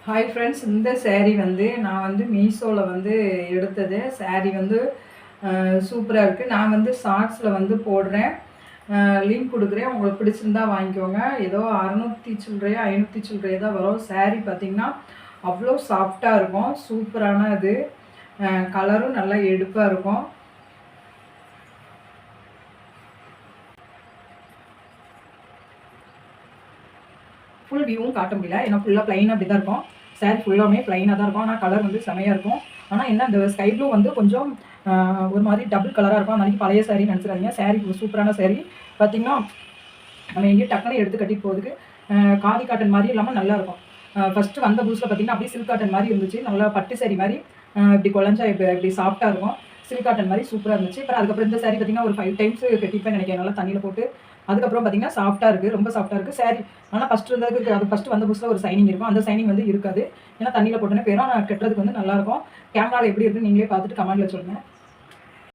Hi friends, இந்த saree வந்து நான் வந்து மீஷோவில் வந்து எடுத்தது. saree வந்து சூப்பராக இருக்குது. நான் வந்து ஷார்ட்ஸில் வந்து போடுறேன், லிங்க் கொடுக்குறேன். உங்களுக்கு பிடிச்சிருந்தா வாங்கிக்கோங்க. ஏதோ 600 சில்லறையோ 500 சில்லறையோ தான் வரும். saree பார்த்திங்கன்னா அவ்வளோ சாஃப்டாக இருக்கும். சூப்பரான இது, கலரும் நல்லா எடுப்பாக இருக்கும். ஃபுல் வியூவும் காட்ட முடியல, ஏன்னா ஃபுல்லாக ப்ளைனாக அப்படி தான் இருக்கும். saree ஃபுல்லாமே ப்ளைனாக தான் இருக்கும். ஆனால் கலர் வந்து செமையாக இருக்கும். ஆனால் என்ன, இந்த ஸ்கை ப்ளூ வந்து கொஞ்சம் ஒரு மாதிரி டபுள் கலராக இருக்கும். அன்றைக்கி பழைய saree நினச்சிடாதீங்க. saree சூப்பரான saree. பார்த்திங்கன்னா நம்ம எங்கேயும் டக்குனு எடுத்து கட்டிட்டு போகிறதுக்கு காதி காட்டன் மாதிரி இல்லாமல் நல்லாயிருக்கும். ஃபஸ்ட்டு வந்த புதுசில் பார்த்திங்கன்னா அப்படியே சில்க் காட்டன் மாதிரி இருந்துச்சு. நல்லா பட்டு saree மாதிரி இப்படி குழஞ்சா இப்படி சாஃப்ட்டாக இருக்கும். சில்க் காட்டன் மாதிரி சூப்பராக இருந்துச்சு. அப்புறம் அதுக்கப்புறம் இந்த saree பார்த்திங்கன்னா ஒரு 5 டைம்ஸ் கட்டிப்பேன் நினைக்கிறேன், நல்லா தண்ணியில் போட்டு. அதுக்கப்புறம் பார்த்திங்கன்னா சாஃப்ட்டாக இருக்குது, ரொம்ப சாஃப்ட்டாக இருக்குது saree. ஆனால் ஃபஸ்ட்டு இருந்ததுக்கு அது ஃபஸ்ட்டு வந்த புதுசில் ஒரு சைனிங் இருக்கும், அந்த சைனிங் வந்து இருக்காது. ஏன்னா தண்ணியில் போட்டோன்னே போயிடும். ஆனால் கட்டுறதுக்கு வந்து நல்லாயிருக்கும். கேமராவில் எப்படி இருக்குன்னு நீங்களே பார்த்துட்டு கமெண்ட்டில் சொல்லுங்கள்.